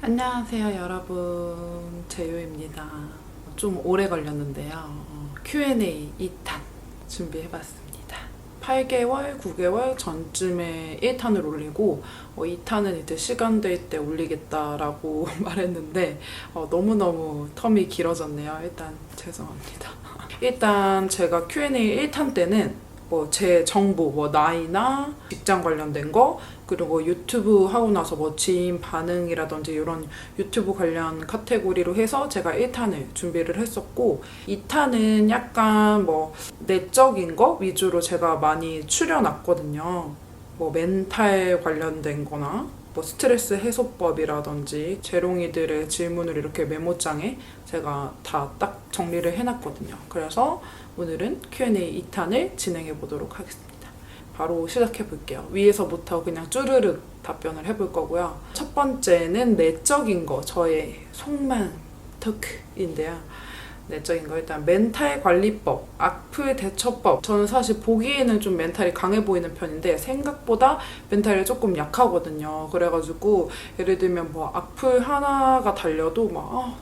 안녕하세요 여러분, 제유입니다. 좀 오래 걸렸는데요. Q&A 2탄 준비해봤습니다. 8개월, 9개월 전쯤에 1탄을 올리고 2탄은 이제 시간 될 때 올리겠다라고 말했는데 너무너무 텀이 길어졌네요. 일단 죄송합니다. 일단 제가 Q&A 1탄 때는 제 정보, 나이나 직장 관련된 거, 그리고 유튜브 하고 나서 지인 반응이라든지 이런 유튜브 관련 카테고리로 해서 제가 1탄을 준비를 했었고, 2탄은 약간 내적인 거 위주로 제가 많이 추려놨거든요. 멘탈 관련된 거나 스트레스 해소법이라든지 재롱이들의 질문을 이렇게 메모장에 제가 다 딱 정리를 해놨거든요. 그래서 오늘은 Q&A 2탄을 진행해 보도록 하겠습니다. 바로 시작해 볼게요. 위에서부터 그냥 쭈르륵 답변을 해볼 거고요. 첫 번째는 내적인 거, 저의 속마음 토크인데요. 내적인 거, 일단 멘탈 관리법, 악플 대처법. 저는 사실 보기에는 좀 멘탈이 강해 보이는 편인데 생각보다 멘탈이 조금 약하거든요. 그래가지고 예를 들면 악플 하나가 달려도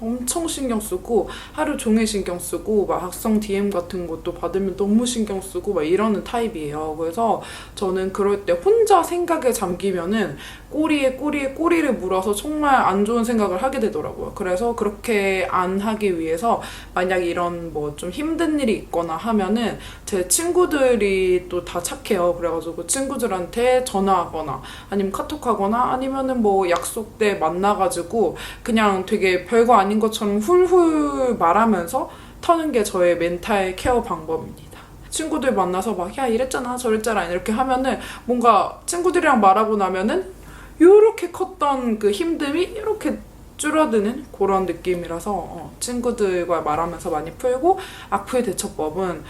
엄청 신경 쓰고 하루 종일 신경 쓰고 악성 DM 같은 것도 받으면 너무 신경 쓰고 이러는 타입이에요. 그래서 저는 그럴 때 혼자 생각에 잠기면은 꼬리에 꼬리를 물어서 정말 안 좋은 생각을 하게 되더라고요. 그래서 그렇게 안 하기 위해서 만약 이런 좀 힘든 일이 있거나 하면은 제 친구들이 또 다 착해요. 그래가지고 친구들한테 전화하거나 아니면 카톡하거나 아니면은 약속 때 만나가지고 그냥 되게 별거 아닌 것처럼 훌훌 말하면서 터는 게 저의 멘탈 케어 방법입니다. 친구들 만나서 야 이랬잖아 저랬잖아 이렇게 하면은 뭔가 친구들이랑 말하고 나면은 요렇게 컸던 그 힘듦이 이렇게 줄어드는 그런 느낌이라서 친구들과 말하면서 많이 풀고, 악플 대처법은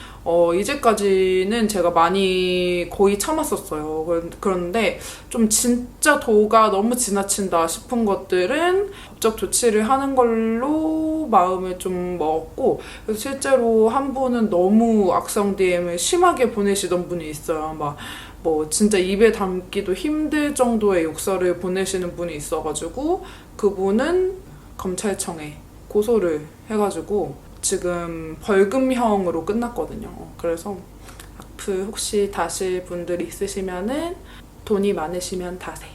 이제까지는 제가 많이 거의 참았었어요. 그런데 좀 진짜 도가 너무 지나친다 싶은 것들은 법적 조치를 하는 걸로 마음을 좀 먹었고, 그래서 실제로 한 분은 너무 악성 DM을 심하게 보내시던 분이 있어요. 진짜 입에 담기도 힘들 정도의 욕설을 보내시는 분이 있어가지고 그분은 검찰청에 고소를 해가지고 지금 벌금형으로 끝났거든요. 그래서 악플 혹시 다실 분들이 있으시면은 돈이 많으시면 다세요.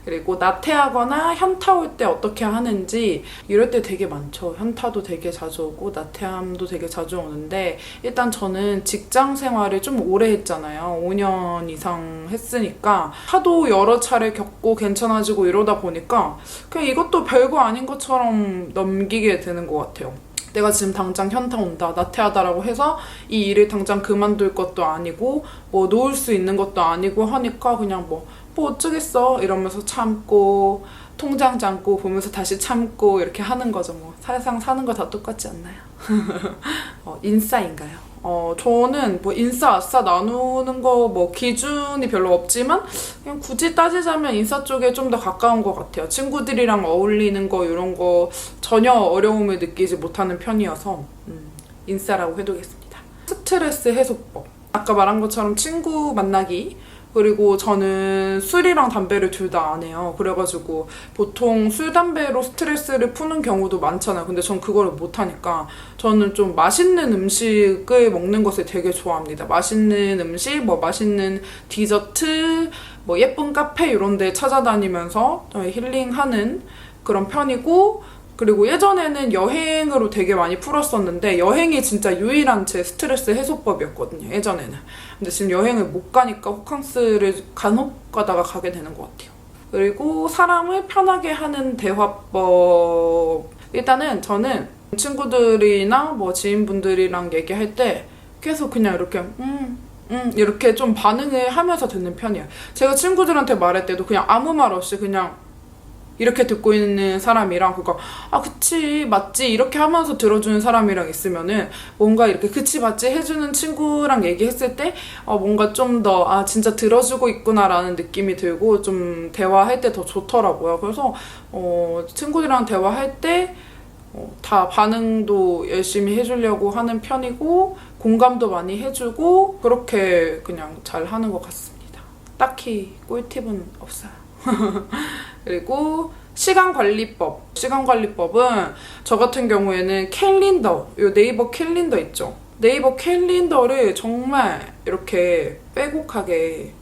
그리고 나태하거나 현타 올 때 어떻게 하는지, 이럴 때 되게 많죠. 현타도 되게 자주 오고 나태함도 되게 자주 오는데, 일단 저는 직장 생활을 좀 오래 했잖아요. 5년 이상 했으니까 하도 여러 차례 겪고 괜찮아지고 이러다 보니까 그냥 이것도 별거 아닌 것처럼 넘기게 되는 것 같아요. 내가 지금 당장 현타 온다, 나태하다라고 해서 이 일을 당장 그만둘 것도 아니고 놓을 수 있는 것도 아니고 하니까 그냥 어쩌겠어 이러면서 참고 통장 잠고 보면서 다시 참고 이렇게 하는 거죠. 사실상 사는 거 다 똑같지 않나요? 인싸인가요? 저는 인싸 아싸 나누는 거 기준이 별로 없지만 그냥 굳이 따지자면 인싸 쪽에 좀 더 가까운 것 같아요. 친구들이랑 어울리는 거 이런 거 전혀 어려움을 느끼지 못하는 편이어서 인싸라고 해두겠습니다. 스트레스 해소법, 아까 말한 것처럼 친구 만나기, 그리고 저는 술이랑 담배를 둘 다 안 해요. 그래가지고 보통 술, 담배로 스트레스를 푸는 경우도 많잖아요. 근데 전 그거를 못하니까 저는 좀 맛있는 음식을 먹는 것을 되게 좋아합니다. 맛있는 음식, 맛있는 디저트, 예쁜 카페 이런 데 찾아다니면서 힐링하는 그런 편이고, 그리고 예전에는 여행으로 되게 많이 풀었었는데 여행이 진짜 유일한 제 스트레스 해소법이었거든요, 예전에는. 근데 지금 여행을 못 가니까 호캉스를 간혹 가다가 가게 되는 것 같아요. 그리고 사람을 편하게 하는 대화법. 일단은 저는 친구들이나 지인분들이랑 얘기할 때 계속 그냥 이렇게 이렇게 좀 반응을 하면서 듣는 편이에요. 제가 친구들한테 말할 때도 그냥 아무 말 없이 그냥 이렇게 듣고 있는 사람이랑, 그치 맞지 이렇게 하면서 들어주는 사람이랑 있으면은 뭔가 이렇게 그치 맞지 해주는 친구랑 얘기했을 때 뭔가 좀 더 진짜 들어주고 있구나라는 느낌이 들고 좀 대화할 때 더 좋더라고요. 그래서 친구들이랑 대화할 때 다 반응도 열심히 해주려고 하는 편이고 공감도 많이 해주고 그렇게 그냥 잘 하는 것 같습니다. 딱히 꿀팁은 없어요. 그리고 시간관리법. 시간관리법은 저 같은 경우에는 캘린더, 요 네이버 캘린더 있죠. 네이버 캘린더를 정말 이렇게 빼곡하게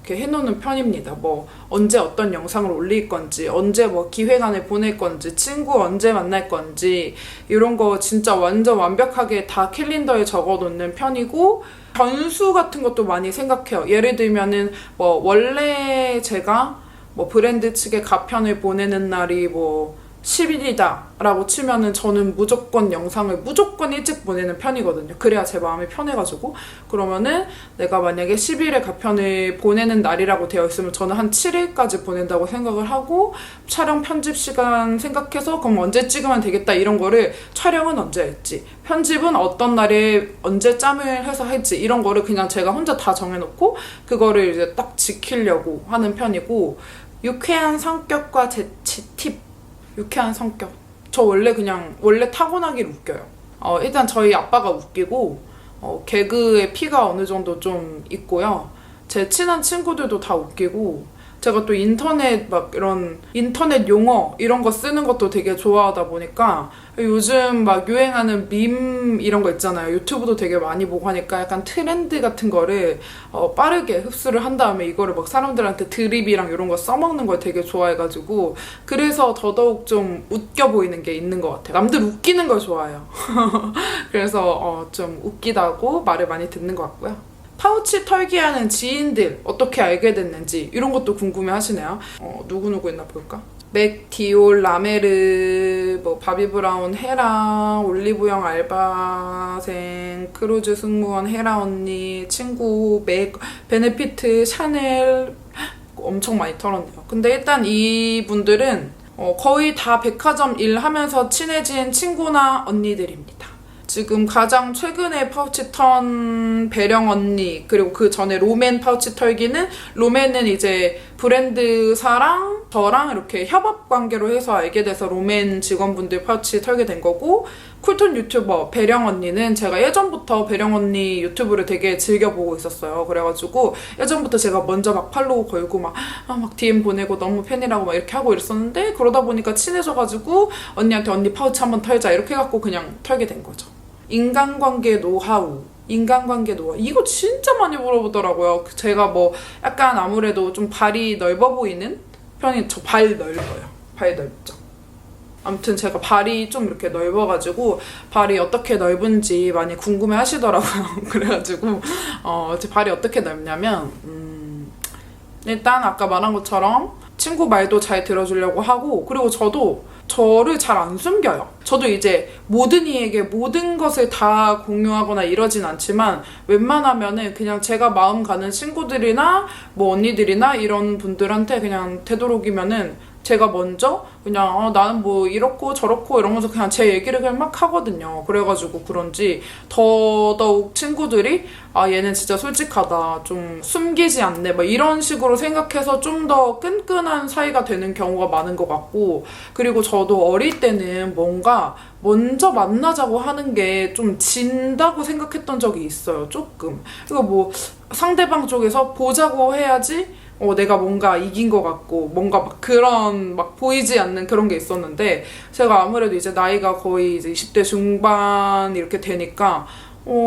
이렇게 해놓는 편입니다. 뭐 언제 어떤 영상을 올릴 건지, 언제 뭐 기획안을 보낼 건지, 친구 언제 만날 건지 이런 거 진짜 완전 완벽하게 다 캘린더에 적어놓는 편이고, 변수 같은 것도 많이 생각해요. 예를 들면은 뭐 원래 제가 뭐 브랜드 측에 가편을 보내는 날이 뭐 10일이다 라고 치면은 저는 무조건 영상을 무조건 일찍 보내는 편이거든요. 그래야 제 마음이 편해가지고. 그러면은 내가 만약에 10일에 가편을 보내는 날이라고 되어 있으면 저는 한 7일까지 보낸다고 생각을 하고, 촬영 편집 시간 생각해서 그럼 언제 찍으면 되겠다 이런 거를, 촬영은 언제 할지, 편집은 어떤 날에 언제 짬을 해서 할지 이런 거를 그냥 제가 혼자 다 정해놓고 그거를 이제 딱 지키려고 하는 편이고, 유쾌한 성격과 재치 팁. 유쾌한 성격. 저 원래 타고나기로 웃겨요. 일단 저희 아빠가 웃기고, 개그의 피가 어느 정도 좀 있고요. 제 친한 친구들도 다 웃기고, 제가 또 인터넷 막 이런 인터넷 용어 이런 거 쓰는 것도 되게 좋아하다 보니까 요즘 막 유행하는 밈 이런 거 있잖아요. 유튜브도 되게 많이 보고 하니까 약간 트렌드 같은 거를 빠르게 흡수를 한 다음에 이거를 막 사람들한테 드립이랑 이런 거 써먹는 걸 되게 좋아해가지고, 그래서 더더욱 좀 웃겨 보이는 게 있는 것 같아요. 남들 웃기는 걸 좋아해요. 그래서 좀 웃기다고 말을 많이 듣는 것 같고요. 파우치 털기하는 지인들 어떻게 알게 됐는지 이런 것도 궁금해 하시네요. 누구누구 있나 볼까? 맥, 디올, 라메르, 뭐 바비 브라운, 헤라, 올리브영 알바생, 크루즈 승무원, 헤라 언니, 친구, 맥, 베네피트, 샤넬 엄청 많이 털었네요. 근데 일단 이분들은 거의 다 백화점 일하면서 친해진 친구나 언니들입니다. 지금 가장 최근에 파우치 턴 배령 언니, 그리고 그 전에 로맨 파우치 털기는, 로맨은 이제 브랜드사랑 저랑 이렇게 협업 관계로 해서 알게 돼서 로맨 직원분들 파우치 털게 된 거고, 쿨톤 유튜버 배령 언니는 제가 예전부터 배령 언니 유튜브를 되게 즐겨보고 있었어요. 그래가지고 예전부터 제가 먼저 막 팔로우 걸고 막 DM 보내고 너무 팬이라고 막 이렇게 하고 이랬었는데, 그러다 보니까 친해져가지고 언니한테 언니 파우치 한번 털자 이렇게 해갖고 그냥 털게 된 거죠. 인간관계 노하우. 이거 진짜 많이 물어보더라고요. 제가 뭐 약간 아무래도 좀 발이 넓어 보이는 편이, 저 발 넓어요. 발 넓죠. 아무튼 제가 발이 좀 이렇게 넓어가지고 발이 어떻게 넓은지 많이 궁금해 하시더라고요. 그래가지고 제 발이 어떻게 넓냐면, 일단 아까 말한 것처럼 친구 말도 잘 들어주려고 하고, 그리고 저도 저를 잘 안 숨겨요. 저도 이제 모든 이에게 모든 것을 다 공유하거나 이러진 않지만, 웬만하면은 그냥 제가 마음 가는 친구들이나 뭐 언니들이나 이런 분들한테 그냥 되도록이면은 제가 먼저 그냥 나는 뭐 이렇고 저렇고 이러면서 그냥 제 얘기를 그냥 막 하거든요. 그래가지고 그런지 더더욱 친구들이 얘는 진짜 솔직하다, 좀 숨기지 않네, 막 이런 식으로 생각해서 좀 더 끈끈한 사이가 되는 경우가 많은 것 같고, 그리고 저도 어릴 때는 뭔가 먼저 만나자고 하는 게 좀 진다고 생각했던 적이 있어요. 조금. 그리고 뭐 상대방 쪽에서 보자고 해야지 내가 뭔가 이긴 것 같고, 뭔가 막 그런 막 보이지 않는 그런 게 있었는데, 제가 아무래도 이제 나이가 거의 이제 20대 중반 이렇게 되니까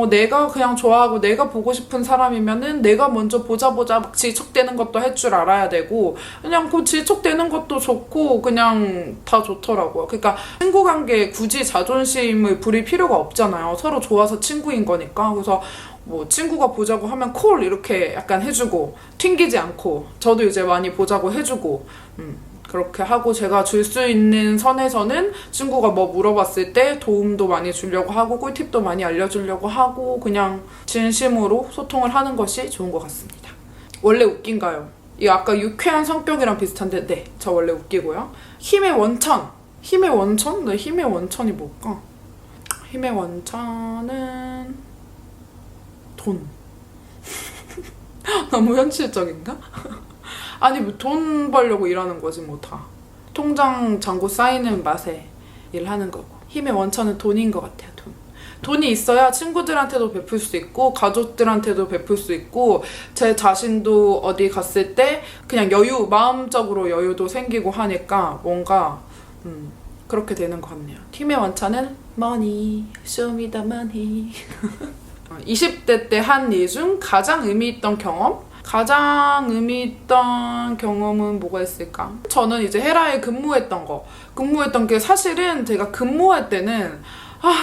내가 그냥 좋아하고 내가 보고 싶은 사람이면은 내가 먼저 보자 막 질척대는 것도 할 줄 알아야 되고, 그냥 그 질척대는 것도 좋고 그냥 다 좋더라고요. 그러니까 친구 관계에 굳이 자존심을 부릴 필요가 없잖아요. 서로 좋아서 친구인 거니까. 그래서 뭐 친구가 보자고 하면 콜 이렇게 약간 해주고, 튕기지 않고, 저도 이제 많이 보자고 해주고, 그렇게 하고, 제가 줄 수 있는 선에서는 친구가 뭐 물어봤을 때 도움도 많이 주려고 하고, 꿀팁도 많이 알려주려고 하고, 그냥 진심으로 소통을 하는 것이 좋은 것 같습니다. 원래 웃긴가요? 이 아까 유쾌한 성격이랑 비슷한데, 네, 저 원래 웃기고요. 힘의 원천? 네, 힘의 원천이 뭘까? 힘의 원천은 돈. 너무 현실적인가? 아니 뭐 돈 벌려고 일하는 거지 뭐 다. 통장 잔고 쌓이는 맛에 일하는 거고. 힘의 원천은 돈인 것 같아요. 돈이 있어야 친구들한테도 베풀 수 있고 가족들한테도 베풀 수 있고 제 자신도 어디 갔을 때 그냥 마음적으로 여유도 생기고 하니까 뭔가 그렇게 되는 것 같네요. 팀의 원차는 money, show me the money. 20대 때 한 일 중 가장 의미 있던 경험? 가장 의미 있던 경험은 뭐가 있을까? 저는 이제 헤라에 근무했던 게 사실은 제가 근무할 때는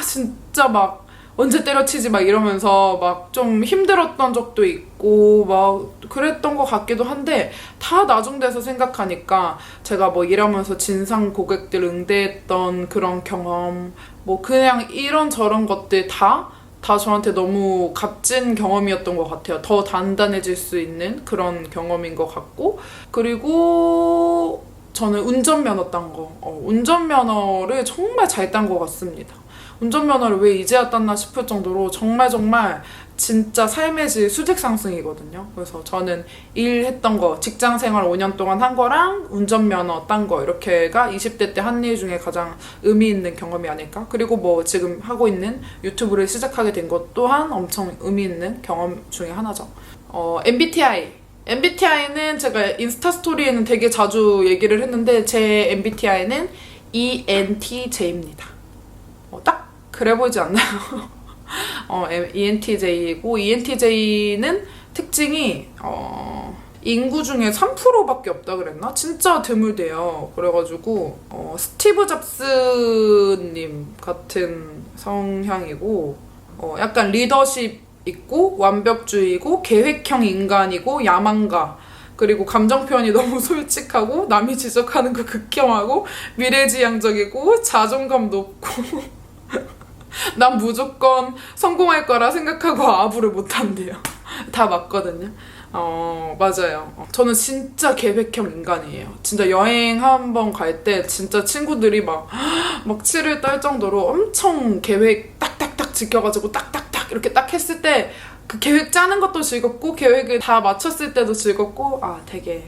진짜 막 언제 때려치지 막 이러면서 막 좀 힘들었던 적도 있고 막 그랬던 것 같기도 한데 다 나중돼서 생각하니까 제가 뭐 일하면서 진상 고객들 응대했던 그런 경험 뭐 그냥 이런저런 것들 다 저한테 너무 값진 경험이었던 것 같아요. 더 단단해질 수 있는 그런 경험인 것 같고 진짜로 저는 운전면허 딴 거. 운전면허를 정말 잘 딴 것 같습니다. 운전면허를 왜 이제야 땄나 싶을 정도로 정말 진짜 삶의 질 수직 상승이거든요. 그래서 저는 일했던 거, 직장 생활 5년 동안 한 거랑 운전면허 딴 거 이렇게가 20대 때 한 일 중에 가장 의미 있는 경험이 아닐까? 그리고 뭐 지금 하고 있는 유튜브를 시작하게 된 것 또한 엄청 의미 있는 경험 중에 하나죠. MBTI는 제가 인스타 스토리에는 되게 자주 얘기를 했는데 제 MBTI는 ENTJ입니다. 딱 그래 보이지 않나요? ENTJ이고 ENTJ는 특징이 인구 중에 3%밖에 없다 그랬나? 진짜 드물대요. 그래가지고 스티브 잡스님 같은 성향이고 약간 리더십 있고 완벽주의고 계획형 인간이고 야망가 그리고 감정 표현이 너무 솔직하고 남이 지적하는 거 극혐하고 미래지향적이고 자존감 높고 난 무조건 성공할 거라 생각하고 아부를 못한대요. 다 맞거든요. 맞아요. 저는 진짜 계획형 인간이에요. 진짜 여행 한번 갈 때 진짜 친구들이 막 치를 떨 정도로 엄청 계획 딱딱딱 지켜가지고 딱딱딱 이렇게 딱 했을 때 그 계획 짜는 것도 즐겁고 계획을 다 맞췄을 때도 즐겁고 되게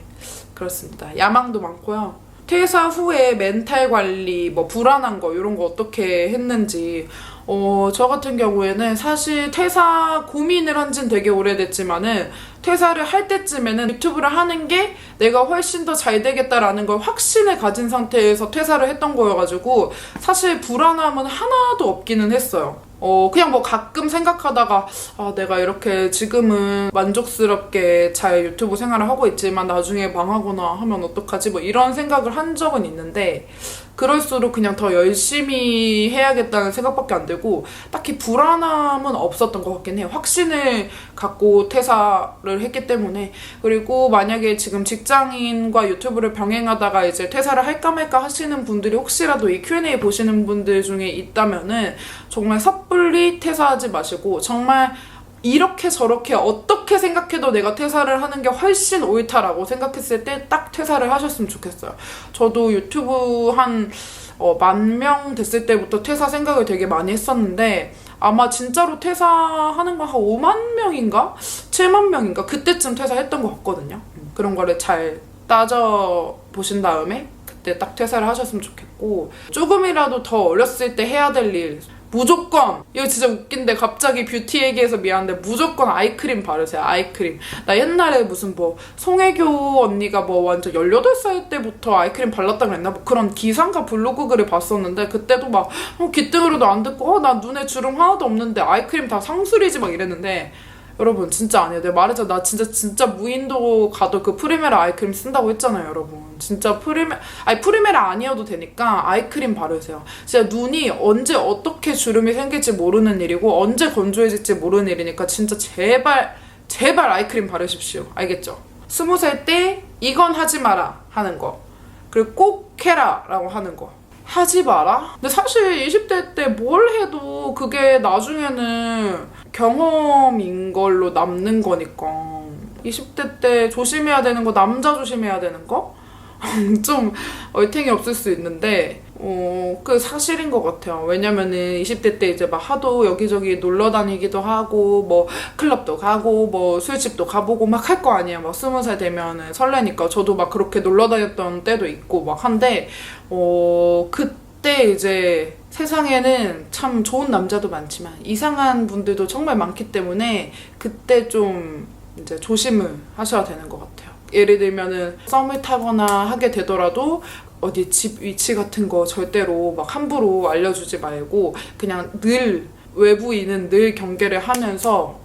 그렇습니다. 야망도 많고요. 퇴사 후에 멘탈 관리, 뭐 불안한 거 이런 거 어떻게 했는지 저 같은 경우에는 사실 퇴사 고민을 한 지는 되게 오래됐지만은 퇴사를 할 때쯤에는 유튜브를 하는 게 내가 훨씬 더 잘 되겠다라는 걸 확신을 가진 상태에서 퇴사를 했던 거여가지고 사실 불안함은 하나도 없기는 했어요. 그냥 뭐 가끔 생각하다가 내가 이렇게 지금은 만족스럽게 잘 유튜브 생활을 하고 있지만 나중에 망하거나 하면 어떡하지? 뭐 이런 생각을 한 적은 있는데 그럴수록 그냥 더 열심히 해야겠다는 생각밖에 안 들고 딱히 불안함은 없었던 것 같긴 해요. 확신을 갖고 퇴사를 했기 때문에. 그리고 만약에 지금 직장인과 유튜브를 병행하다가 이제 퇴사를 할까 말까 하시는 분들이 혹시라도 이 Q&A 보시는 분들 중에 있다면은 정말 섣불리 퇴사하지 마시고 정말 이렇게 저렇게 어떻게 생각해도 내가 퇴사를 하는 게 훨씬 옳다라고 생각했을 때 딱 퇴사를 하셨으면 좋겠어요. 저도 유튜브 한 10,000명 됐을 때부터 퇴사 생각을 되게 많이 했었는데 아마 진짜로 퇴사하는 거 한 5만 명인가? 7만 명인가? 그때쯤 퇴사했던 것 같거든요. 그런 거를 잘 따져보신 다음에 그때 딱 퇴사를 하셨으면 좋겠고 조금이라도 더 어렸을 때 해야 될 일 무조건 이거 진짜 웃긴데 갑자기 뷰티 얘기해서 미안한데 무조건 아이크림 바르세요. 아이크림. 나 옛날에 무슨 뭐 송혜교 언니가 뭐 완전 18살 때부터 아이크림 발랐다 그랬나? 뭐 그런 기사인가 블로그 글을 봤었는데 그때도 막 귀등으로도 안 듣고 나 눈에 주름 하나도 없는데 아이크림 다 상술이지 막 이랬는데 여러분 진짜 아니에요. 내가 말했잖아. 나 진짜 무인도 가도 그 프리메라 아이크림 쓴다고 했잖아요, 여러분. 진짜 프리메라 아니어도 되니까 아이크림 바르세요. 진짜 눈이 언제 어떻게 주름이 생길지 모르는 일이고 언제 건조해질지 모르는 일이니까 진짜 제발 아이크림 바르십시오. 알겠죠? 20살 때 이건 하지 마라 하는 거. 그리고 꼭 해라 라고 하는 거. 하지 마라? 근데 사실 20대 때 뭘 해도 그게 나중에는 경험인 걸로 남는 거니까 20대 때 조심해야 되는 거, 남자 조심해야 되는 거? 좀 얼탱이 없을 수 있는데 그 사실인 것 같아요. 왜냐면은 20대 때 이제 막 하도 여기저기 놀러 다니기도 하고 뭐 클럽도 가고 뭐 술집도 가보고 막 할 거 아니에요. 막 20살 되면은 설레니까 저도 막 그렇게 놀러 다녔던 때도 있고 막 한데 그때 이제 세상에는 참 좋은 남자도 많지만 이상한 분들도 정말 많기 때문에 그때 좀 이제 조심을 하셔야 되는 것 같아요. 예를 들면은 썸을 타거나 하게 되더라도 어디 집 위치 같은 거 절대로 막 함부로 알려주지 말고 그냥 늘 외부인은 늘 경계를 하면서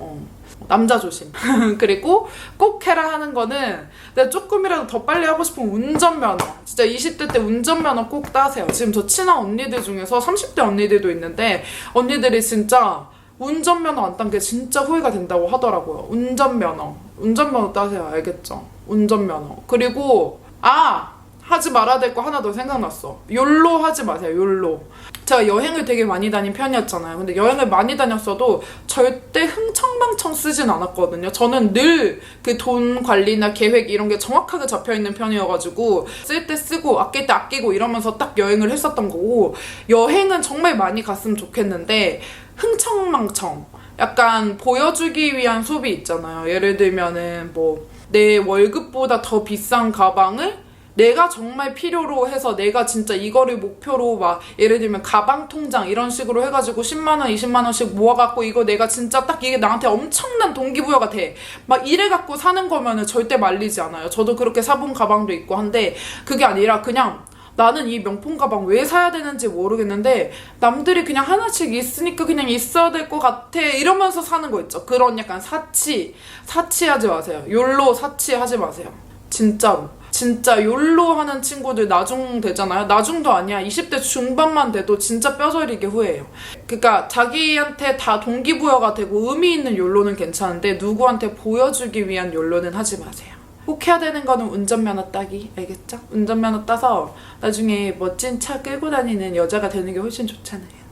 남자 조심. 그리고 꼭 해라 하는 거는 내가 조금이라도 더 빨리 하고 싶으면 운전면허. 진짜 20대 때 운전면허 꼭 따세요. 지금 저 친한 언니들 중에서 30대 언니들도 있는데 언니들이 진짜 운전면허 안 딴 게 진짜 후회가 된다고 하더라고요. 운전면허 따세요. 알겠죠? 운전면허. 그리고 하지 말아야 될 거 하나 더 생각났어. 욜로 하지 마세요. 욜로. 제가 여행을 되게 많이 다닌 편이었잖아요. 근데 여행을 많이 다녔어도 절대 흥청망청 쓰진 않았거든요. 저는 늘 그 돈 관리나 계획 이런 게 정확하게 잡혀있는 편이어가지고 쓸 때 쓰고 아낄 때 아끼고 이러면서 딱 여행을 했었던 거고, 여행은 정말 많이 갔으면 좋겠는데 흥청망청 약간 보여주기 위한 소비 있잖아요. 예를 들면은 뭐 내 월급보다 더 비싼 가방을 내가 정말 필요로 해서 내가 진짜 이거를 목표로 막 예를 들면 가방 통장 이런 식으로 해가지고 10만원 20만원씩 모아갖고 이거 내가 진짜 딱 이게 나한테 엄청난 동기부여가 돼 막 이래갖고 사는 거면은 절대 말리지 않아요. 저도 그렇게 사본 가방도 있고 한데 그게 아니라 그냥 나는 이 명품 가방 왜 사야 되는지 모르겠는데 남들이 그냥 하나씩 있으니까 그냥 있어야 될 것 같아 이러면서 사는 거 있죠. 그런 약간 사치하지 마세요. 욜로 사치하지 마세요. 진짜로. 진짜 욜로 하는 친구들 나중 되잖아요. 나중도 아니야. 20대 중반만 돼도 진짜 뼈저리게 후회해요. 그러니까 자기한테 다 동기부여가 되고 의미 있는 욜로는 괜찮은데 누구한테 보여주기 위한 욜로는 하지 마세요. 꼭 해야 되는 거는 운전면허 따기. 알겠죠? 운전면허 따서 나중에 멋진 차 끌고 다니는 여자가 되는 게 훨씬 좋잖아요.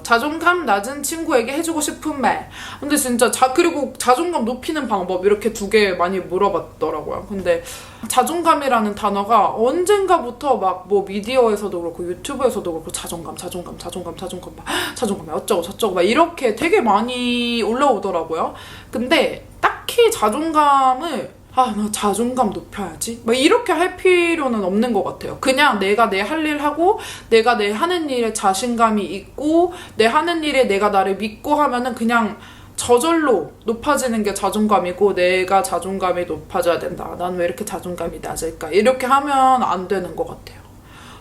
자존감 낮은 친구에게 해주고 싶은 말. 근데 진짜 그리고 자존감 높이는 방법 이렇게 두 개 많이 물어봤더라고요. 근데 자존감이라는 단어가 언젠가부터 막 뭐 미디어에서도 그렇고 유튜브에서도 그렇고 자존감이 어쩌고 저쩌고 막 이렇게 되게 많이 올라오더라고요. 근데 딱히 자존감을 나 자존감 높여야지 막 이렇게 할 필요는 없는 것 같아요. 그냥 내가 내 할 일 하고 내가 내 하는 일에 자신감이 있고 내 하는 일에 내가 나를 믿고 하면은 그냥 저절로 높아지는 게 자존감이고 내가 자존감이 높아져야 된다. 난 왜 이렇게 자존감이 낮을까? 이렇게 하면 안 되는 것 같아요.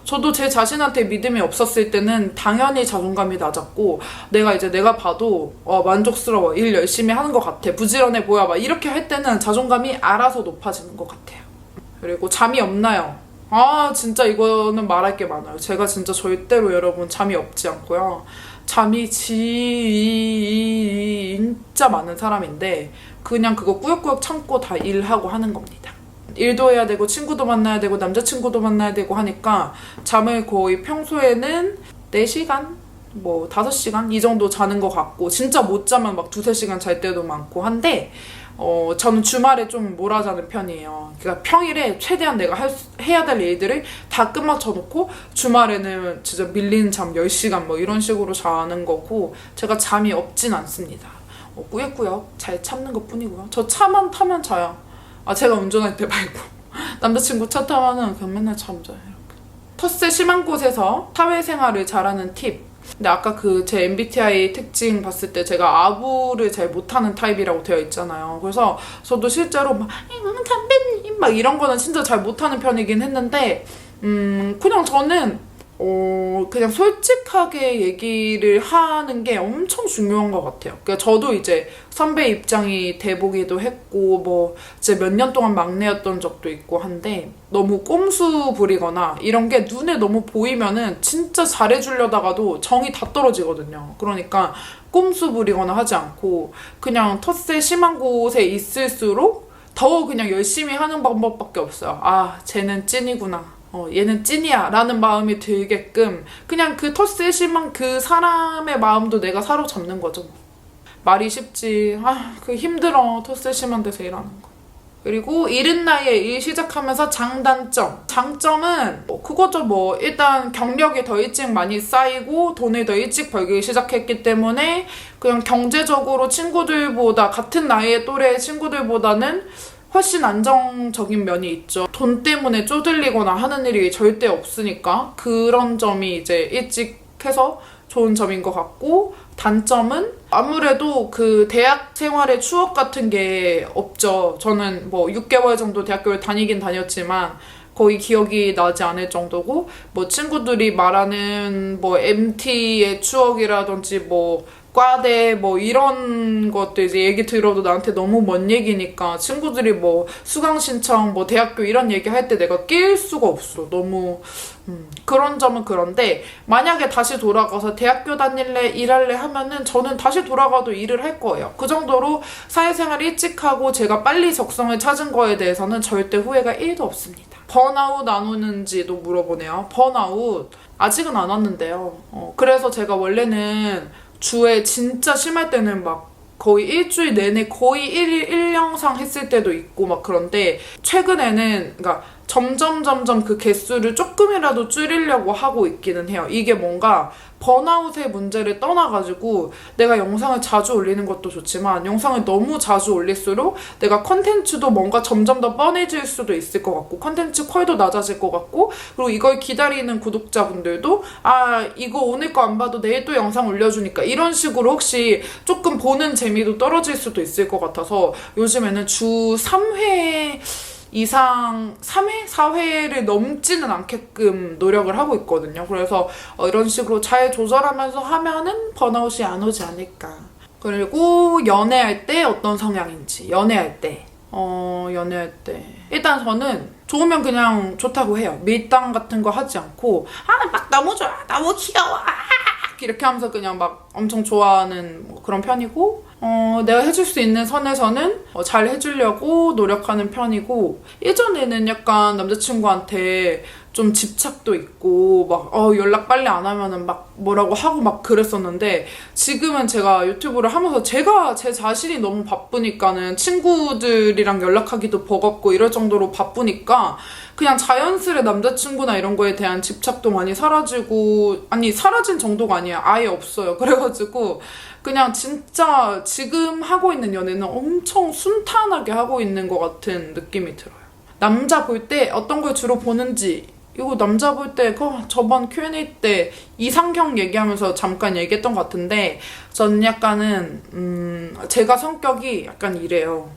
저도 제 자신한테 믿음이 없었을 때는 당연히 자존감이 낮았고 내가 봐도 만족스러워, 일 열심히 하는 것 같아, 부지런해 보여 막 이렇게 할 때는 자존감이 알아서 높아지는 것 같아요. 그리고 잠이 없나요? 진짜 이거는 말할 게 많아요. 제가 진짜 절대로 여러분 잠이 없지 않고요. 잠이 진짜 많은 사람인데 그냥 그거 꾸역꾸역 참고 다 일하고 하는 겁니다. 일도 해야 되고 친구도 만나야 되고 남자친구도 만나야 되고 하니까 잠을 거의 평소에는 4시간? 뭐 5시간? 이 정도 자는 것 같고 진짜 못 자면 막 2-3시간 잘 때도 많고 한데 저는 주말에 좀 몰아자는 편이에요. 그러니까 평일에 최대한 내가 해야 될 일들을 다 끝마쳐 놓고 주말에는 진짜 밀린 잠 10시간 뭐 이런 식으로 자는 거고 제가 잠이 없진 않습니다. 꾸역꾸역 잘 참는 것 뿐이고요. 저 차만 타면 자요. 제가 운전할 때 말고 남자친구 차 타면은 그냥 맨날 잠자요. 이렇게. 텃세 심한 곳에서 사회생활을 잘하는 팁. 근데 아까 제 MBTI 특징 봤을 때 제가 아부를 잘 못하는 타입이라고 되어 있잖아요. 그래서 저도 실제로 막 담배님 막 이런 거는 진짜 잘 못하는 편이긴 했는데 그냥 저는 그냥 솔직하게 얘기를 하는 게 엄청 중요한 것 같아요. 그러니까 저도 이제 선배 입장이 돼보기도 했고 뭐 이제 몇 년 동안 막내였던 적도 있고 한데 너무 꼼수 부리거나 이런 게 눈에 너무 보이면은 진짜 잘해주려다가도 정이 다 떨어지거든요. 그러니까 꼼수 부리거나 하지 않고 그냥 텃세 심한 곳에 있을수록 더 그냥 열심히 하는 방법밖에 없어요. 쟤는 찐이구나. 얘는 찐이야 라는 마음이 들게끔 그냥 그 텃세 심한 그 사람의 마음도 내가 사로잡는 거죠. 말이 쉽지. 힘들어. 텃세 심한 데서 일하는 거. 그리고 이른 나이에 일 시작하면서 장점은 그거죠. 일단 경력이 더 일찍 많이 쌓이고 돈을 더 일찍 벌기 시작했기 때문에 그냥 경제적으로 같은 나이의 또래 친구들보다는 훨씬 안정적인 면이 있죠. 돈 때문에 쪼들리거나 하는 일이 절대 없으니까 그런 점이 이제 일찍 해서 좋은 점인 것 같고, 단점은 아무래도 그 대학 생활의 추억 같은 게 없죠. 저는 뭐 6개월 정도 대학교를 다니긴 다녔지만 거의 기억이 나지 않을 정도고, 뭐 친구들이 말하는 뭐 MT의 추억이라든지 뭐 과대 뭐 이런 것도 이제 얘기 들어도 나한테 너무 먼 얘기니까, 친구들이 뭐 수강 신청 뭐 대학교 이런 얘기 할 때 내가 낄 수가 없어. 너무 그런 점은 그런데, 만약에 다시 돌아가서 대학교 다닐래 일할래 하면은 저는 다시 돌아가도 일을 할 거예요. 그 정도로 사회생활 일찍 하고 제가 빨리 적성을 찾은 거에 대해서는 절대 후회가 1도 없습니다. 번아웃 안 오는지도 물어보네요. 번아웃 아직은 안 왔는데요. 그래서 제가 원래는 주에 진짜 심할 때는 막 거의 일주일 내내 거의 1일 1영상 했을 때도 있고 막, 그런데 최근에는 그러니까 점점 그 개수를 조금이라도 줄이려고 하고 있기는 해요. 이게 뭔가 번아웃의 문제를 떠나가지고 내가 영상을 자주 올리는 것도 좋지만, 영상을 너무 자주 올릴수록 내가 컨텐츠도 뭔가 점점 더 뻔해질 수도 있을 것 같고, 컨텐츠 퀄도 낮아질 것 같고, 그리고 이걸 기다리는 구독자분들도 아 이거 오늘 거 안 봐도 내일 또 영상 올려주니까 이런 식으로 혹시 조금 보는 재미도 떨어질 수도 있을 것 같아서 요즘에는 주 3회 이상 3회? 4회를 넘지는 않게끔 노력을 하고 있거든요. 그래서 이런 식으로 잘 조절하면서 하면은 번아웃이 안 오지 않을까. 그리고 연애할 때 어떤 성향인지. 연애할 때 일단 저는 좋으면 그냥 좋다고 해요. 밀당 같은 거 하지 않고 막 너무 좋아, 너무 귀여워 이렇게 하면서 그냥 막 엄청 좋아하는 그런 편이고, 내가 해줄 수 있는 선에서는 잘 해주려고 노력하는 편이고, 예전에는 약간 남자친구한테 좀 집착도 있고 막 연락 빨리 안 하면은 막 뭐라고 하고 막 그랬었는데, 지금은 제가 유튜브를 하면서 제가 제 자신이 너무 바쁘니까는 친구들이랑 연락하기도 버겁고 이럴 정도로 바쁘니까 그냥 자연스레 남자친구나 이런 거에 대한 집착도 많이 사라지고, 아니 사라진 정도가 아니야, 아예 없어요. 그래가지고 그냥 진짜 지금 하고 있는 연애는 엄청 순탄하게 하고 있는 것 같은 느낌이 들어요. 남자 볼 때 어떤 걸 주로 보는지, 이거 남자 볼 때 저번 Q&A 때 이상형 얘기하면서 잠깐 얘기했던 것 같은데, 저는 약간은 제가 성격이 약간 이래요.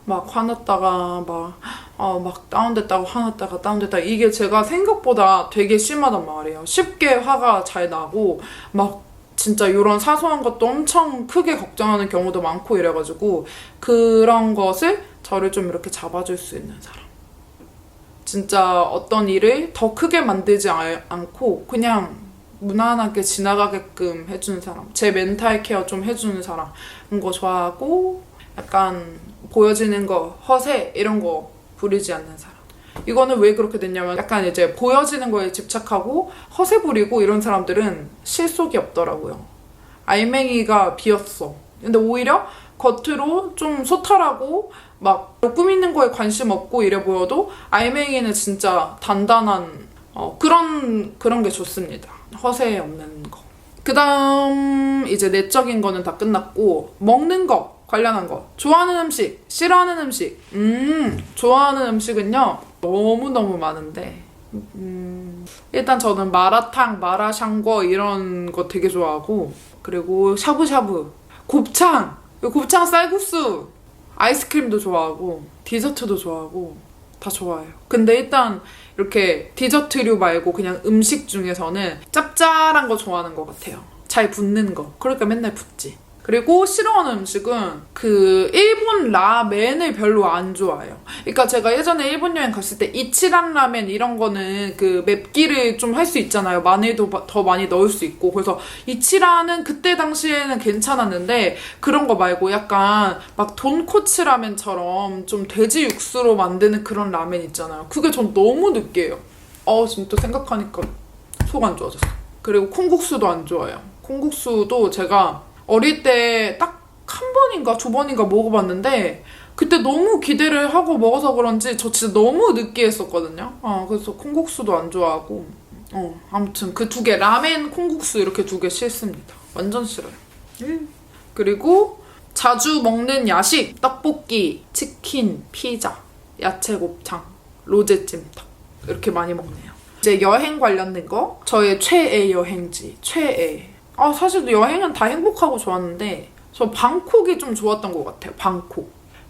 막 화났다가 막 다운됐다가 화났다가 다운됐다가, 이게 제가 생각보다 되게 심하단 말이에요. 쉽게 화가 잘 나고 막 진짜 이런 사소한 것도 엄청 크게 걱정하는 경우도 많고 이래가지고, 그런 것을 저를 좀 이렇게 잡아줄 수 있는 사람, 진짜 어떤 일을 더 크게 만들지 않고 그냥 무난하게 지나가게끔 해주는 사람, 제 멘탈 케어 좀 해주는 사람, 거 좋아하고, 약간 보여지는 거, 허세 이런 거 부리지 않는 사람. 이거는 왜 그렇게 됐냐면, 약간 이제 보여지는 거에 집착하고 허세 부리고 이런 사람들은 실속이 없더라고요. 알맹이가 비었어. 근데 오히려 겉으로 좀 소탈하고 막 꾸미는 거에 관심 없고 이래 보여도 알맹이는 진짜 단단한 그런 게 좋습니다. 허세 없는 거. 그 다음 이제 내적인 거는 다 끝났고, 먹는 거 관련한 거. 좋아하는 음식, 싫어하는 음식. 좋아하는 음식은요 너무너무 많은데, 일단 저는 마라탕, 마라샹궈 이런 거 되게 좋아하고, 그리고 샤브샤브, 곱창 쌀국수, 아이스크림도 좋아하고 디저트도 좋아하고 다 좋아해요. 근데 일단 이렇게 디저트류 말고 그냥 음식 중에서는 짭짤한 거 좋아하는 것 같아요. 잘 붙는 거. 그러니까 맨날 붙지. 그리고 싫어하는 음식은 그 일본 라멘을 별로 안 좋아해요. 그러니까 제가 예전에 일본 여행 갔을 때 이치란 라멘 이런 거는 그 맵기를 좀 할 수 있잖아요. 마늘도 더 많이 넣을 수 있고. 그래서 이치란은 그때 당시에는 괜찮았는데, 그런 거 말고 약간 막 돈코츠 라멘처럼 좀 돼지 육수로 만드는 그런 라멘 있잖아요. 그게 전 너무 느끼해요. 지금 또 생각하니까 속 안 좋아졌어. 그리고 콩국수도 안 좋아해요. 콩국수도 제가 어릴 때 딱 한 번인가 두 번인가 먹어봤는데, 그때 너무 기대를 하고 먹어서 그런지 저 진짜 너무 느끼했었거든요. 그래서 콩국수도 안 좋아하고, 아무튼 그 두 개, 라멘, 콩국수 이렇게 두 개 싫습니다. 완전 싫어요. 그리고 자주 먹는 야식, 떡볶이, 치킨, 피자, 야채 곱창, 로제 찜닭 이렇게 많이 먹네요. 이제 여행 관련된 거, 저의 최애 여행지, 최애. 사실 여행은 다 행복하고 좋았는데 저 방콕이 좀 좋았던 것 같아요.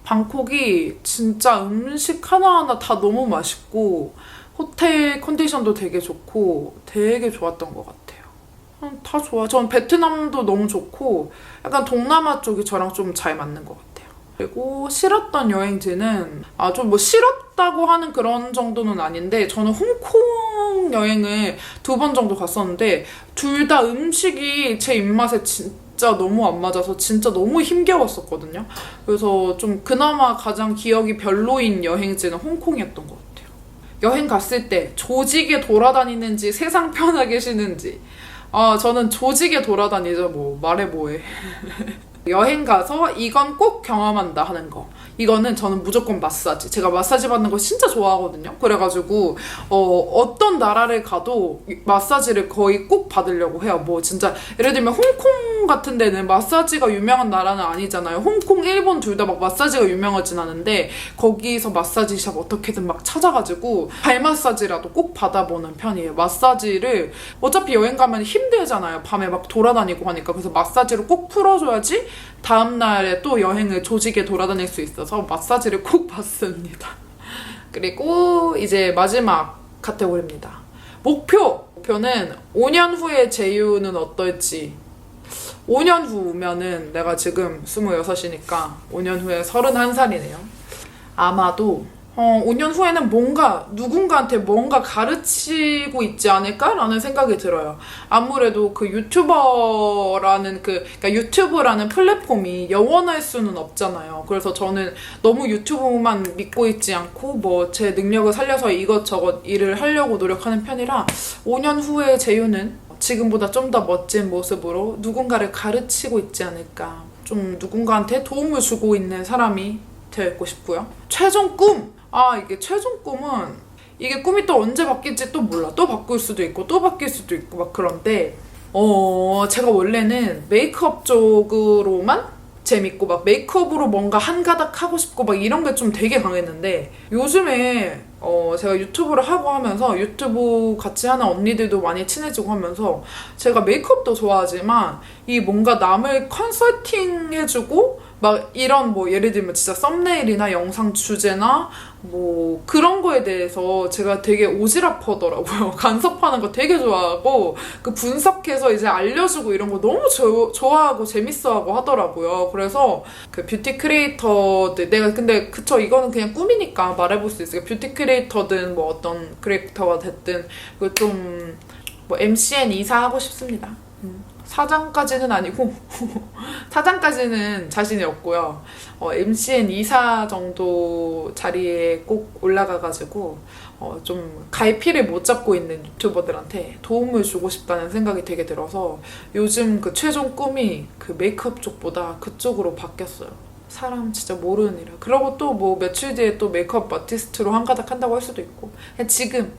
방콕이 진짜 음식 하나하나 다 너무 맛있고 호텔 컨디션도 되게 좋고 되게 좋았던 것 같아요. 다 좋아. 전 베트남도 너무 좋고 약간 동남아 쪽이 저랑 좀 잘 맞는 것 같아요. 그리고 싫었던 여행지는 좀 뭐 싫었다고 하는 그런 정도는 아닌데 저는 홍콩 여행을 2번 정도 갔었는데 둘 다 음식이 제 입맛에 진짜 너무 안 맞아서 진짜 너무 힘겨웠었거든요. 그래서 좀 그나마 가장 기억이 별로인 여행지는 홍콩이었던 것 같아요. 여행 갔을 때 조직에 돌아다니는지 세상 편하게 쉬는지. 저는 조직에 돌아다니죠. 뭐 말해 뭐해. 여행 가서 이건 꼭 경험한다 하는 거. 이거는 저는 무조건 마사지. 제가 마사지 받는 거 진짜 좋아하거든요. 그래가지고 어떤 나라를 가도 마사지를 거의 꼭 받으려고 해요. 뭐 진짜 예를 들면 홍콩 같은 데는 마사지가 유명한 나라는 아니잖아요. 홍콩, 일본 둘 다 막 마사지가 유명하진 않은데 거기서 마사지샵 어떻게든 막 찾아가지고 발 마사지라도 꼭 받아보는 편이에요. 마사지를 어차피 여행 가면 힘들잖아요. 밤에 막 돌아다니고 하니까. 그래서 마사지를 꼭 풀어줘야지 다음날에 또 여행을 조직에 돌아다닐 수 있어서 마사지를 꼭 받습니다. 그리고 이제 마지막 카테고리입니다. 목표는 5년 후의 제유는 어떨지. 5년 후면은 내가 지금 26이니까 5년 후에 31살이네요. 아마도 5년 후에는 누군가한테 뭔가 가르치고 있지 않을까라는 생각이 들어요. 아무래도 그 그러니까 유튜브라는 플랫폼이 영원할 수는 없잖아요. 그래서 저는 너무 유튜브만 믿고 있지 않고 뭐 제 능력을 살려서 이것저것 일을 하려고 노력하는 편이라 5년 후에 제유는 지금보다 좀 더 멋진 모습으로 누군가를 가르치고 있지 않을까. 좀 누군가한테 도움을 주고 있는 사람이 되고 싶고요. 최종 꿈! 이게 최종 꿈은 이게 꿈이 또 언제 바뀔지 또 몰라. 또 바뀔 수도 있고 또 바뀔 수도 있고 막 그런데 제가 원래는 메이크업 쪽으로만 재밌고 막 메이크업으로 뭔가 한가닥 하고 싶고 막 이런 게 좀 되게 강했는데 요즘에 제가 유튜브를 하고 하면서 유튜브 같이 하는 언니들도 많이 친해지고 하면서 제가 메이크업도 좋아하지만 이 뭔가 남을 컨설팅 해주고 막 이런 뭐 예를 들면 진짜 썸네일이나 영상 주제나 뭐 그런 거에 대해서 제가 되게 오지랖하더라고요. 간섭하는 거 되게 좋아하고 그 분석해서 이제 알려주고 이런 거 너무 좋아하고 재밌어하고 하더라고요. 그래서 그 뷰티 크리에이터들 근데 그쵸 이거는 그냥 꿈이니까 말해볼 수 있어요. 뷰티 크리에이터든 뭐 어떤 크리에이터가 됐든 그 좀 뭐 MCN 이사 하고 싶습니다. 사장까지는 아니고 사장까지는 자신이 없고요. MCN 이사 정도 자리에 꼭 올라가가지고 좀 갈피를 못 잡고 있는 유튜버들한테 도움을 주고 싶다는 생각이 되게 들어서 요즘 그 최종 꿈이 그 메이크업 쪽보다 그쪽으로 바뀌었어요. 사람 진짜 모르는 일이야. 그러고 또 뭐 며칠 뒤에 또 메이크업 아티스트로 한가닥 한다고 할 수도 있고 지금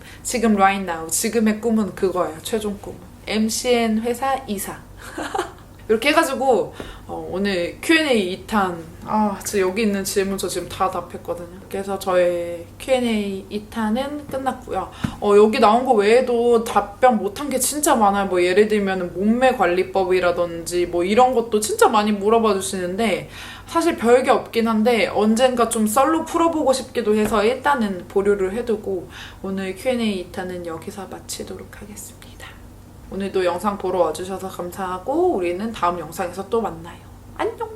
right now 지금의 꿈은 그거예요. 최종 꿈은 MCN 회사 이사. 이렇게 해가지고 오늘 Q&A 2탄 진짜 여기 있는 질문 저 지금 다 답했거든요. 그래서 저의 Q&A 2탄은 끝났고요. 여기 나온 거 외에도 답변 못한 게 진짜 많아요. 뭐 예를 들면 몸매 관리법이라든지 뭐 이런 것도 진짜 많이 물어봐 주시는데 사실 별게 없긴 한데 언젠가 좀 썰로 풀어보고 싶기도 해서 일단은 보류를 해두고 오늘 Q&A 2탄은 여기서 마치도록 하겠습니다. 오늘도 영상 보러 와주셔서 감사하고 우리는 다음 영상에서 또 만나요. 안녕!